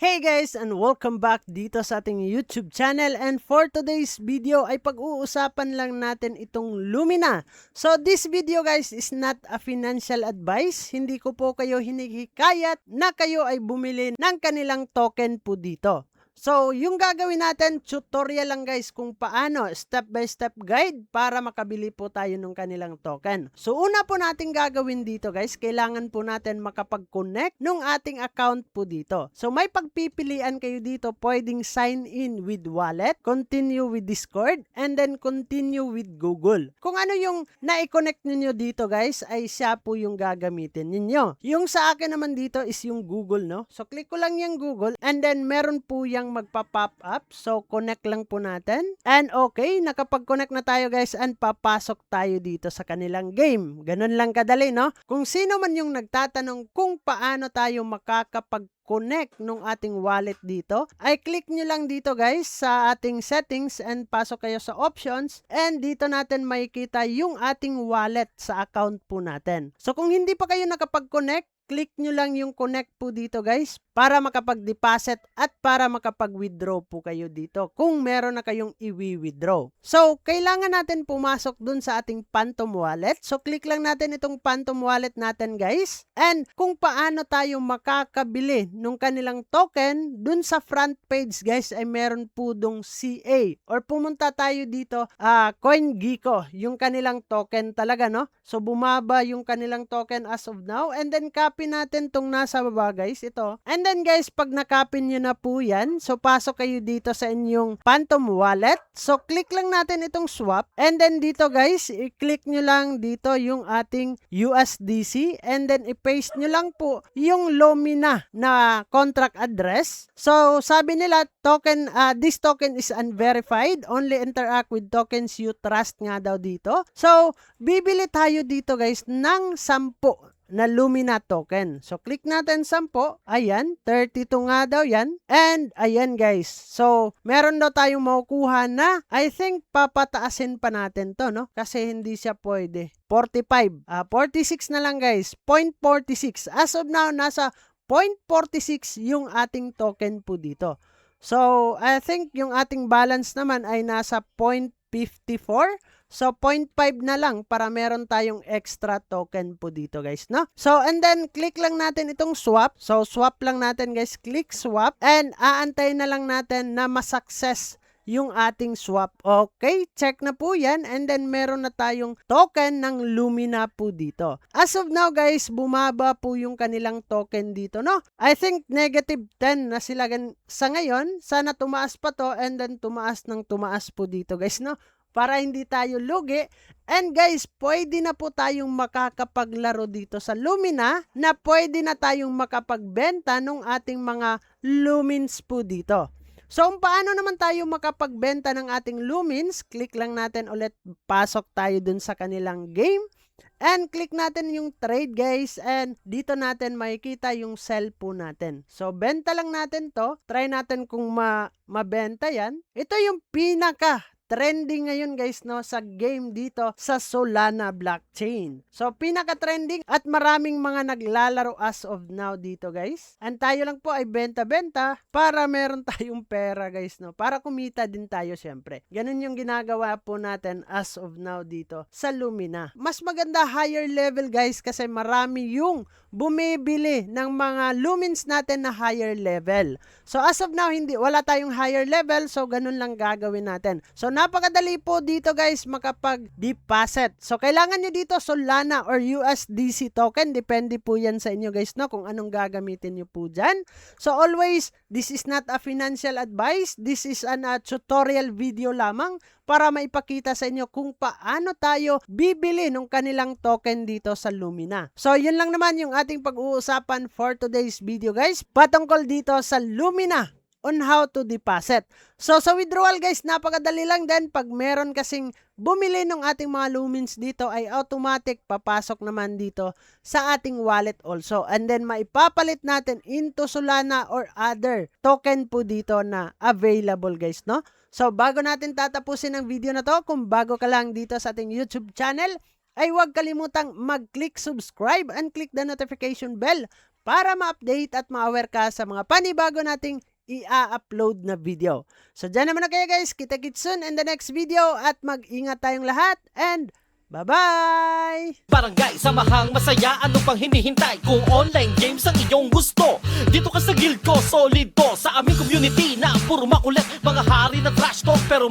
Hey guys, and welcome back dito sa ating YouTube channel, and for today's video ay pag-uusapan lang natin itong Lumina. So this video guys is not a financial advice. Hindi ko po kayo hinihikayat na kayo ay bumili ng kanilang token po dito. So, yung gagawin natin, tutorial lang guys kung paano, step by step guide para makabili po tayo ng kanilang token. So, una po natin gagawin dito guys, kailangan po natin makapag-connect ng ating account po dito. So, may pagpipilian kayo dito, pwedeng sign in with wallet, continue with Discord, and then continue with Google. Kung ano yung na-connect ninyo dito guys, ay siya po yung gagamitin ninyo. Yung sa akin naman dito is yung Google, no? So, click ko lang yung Google, and then meron po yung magpa-pop up. So, connect lang po natin. And okay, nakapag-connect na tayo guys and papasok tayo dito sa kanilang game. Ganun lang kadali, no? Kung sino man yung nagtatanong kung paano tayo makakapag-connect nung ating wallet dito, ay click nyo lang dito guys sa ating settings and pasok kayo sa options, and dito natin makikita yung ating wallet sa account po natin. So, kung hindi pa kayo nakapag-connect, click nyo lang yung connect po dito guys para makapag-deposit at para makapag-withdraw po kayo dito kung meron na kayong i-withdraw. So, kailangan natin pumasok dun sa ating Phantom Wallet. So, click lang natin itong Phantom Wallet natin guys. And kung paano tayo makakabili nung kanilang token, dun sa front page guys ay meron po dong CA. Or pumunta tayo dito, CoinGecko, yung kanilang token talaga, no? So, bumaba yung kanilang token as of now. And then, copy natin tong nasa baba guys, ito. And then guys, pag nakopy nyo na po yan, so pasok kayo dito sa inyong Phantom Wallet. So click lang natin itong swap. And then dito guys, i-click nyo lang dito yung ating USDC. And then i-paste nyo lang po yung Lumina na contract address. So sabi nila, this token is unverified. Only interact with tokens you trust nga daw dito. So bibili tayo dito guys ng 10 na Lumina token. So, click natin 10. Ayan, 32 nga daw yan. And, ayan guys. So, meron daw tayong makukuha na, I think, papataasin pa natin to, no? Kasi hindi siya pwede. 45. 46 na lang guys. 0.46. As of now, nasa 0.46 yung ating token po dito. So, I think yung ating balance naman ay nasa 0.54. So, 0.5 na lang para meron tayong extra token po dito guys, no? So, and then, click lang natin itong swap. So, swap lang natin guys. Click swap. And, aantay na lang natin na masuccess yung ating swap. Okay, check na po yan. And then, meron na tayong token ng Lumina po dito. As of now guys, bumaba po yung kanilang token dito, no? I think negative 10 na sila sa ngayon. Sana tumaas pa to, and then tumaas ng tumaas po dito guys, no? Para hindi tayo lugi. And guys, pwede na po tayong makakapaglaro dito sa Lumina, na pwede na tayong makapagbenta ng ating mga lumins po dito. So, paano naman tayo makapagbenta ng ating lumins? Click lang natin ulit, pasok tayo dun sa kanilang game. And click natin yung trade guys, and dito natin makikita yung sell po natin. So, benta lang natin to. Try natin kung mabenta yan. Ito yung pinaka trending ngayon guys, no, sa game dito sa Solana blockchain. So, pinaka-trending at maraming mga naglalaro as of now dito guys. And tayo lang po ay benta-benta para meron tayong pera guys, no, para kumita din tayo syempre. Ganun yung ginagawa po natin as of now dito sa Lumina. Mas maganda higher level guys, kasi marami yung bumibili ng mga lumins natin na higher level. So, as of now, wala tayong higher level, so ganun lang gagawin natin. So, napakadali po dito guys makapag-deposit. So, kailangan nyo dito Solana or USDC token. Depende po yan sa inyo guys, no, kung anong gagamitin nyo po dyan. So, always, this is not a financial advice. This is a tutorial video lamang para maipakita sa inyo kung paano tayo bibili ng kanilang token dito sa Lumina. So, yun lang naman yung ating pag-uusapan for today's video guys, patungkol dito sa Lumina on how to deposit. So, sa withdrawal guys, napakadali lang din. Pag meron kasing bumili ng ating mga lumins dito, ay automatic papasok naman dito sa ating wallet also. And then, maipapalit natin into Solana or other token po dito na available guys, no? So, bago natin tatapusin ang video na to, kung bago ka lang dito sa ating YouTube channel, ay huwag kalimutang mag-click subscribe and click the notification bell para ma-update at ma-aware ka sa mga panibago nating i-upload na video. So dyan naman na kayo guys, kita-kits soon in the next video at mag-ingat tayong lahat and bye-bye! Barangay, samahang masaya, ano pang hinihintay? Kung online games ang iyong gusto, dito ka sa guild ko, solid to. Sa aming community na puro makulit, mga hari na trash talk pero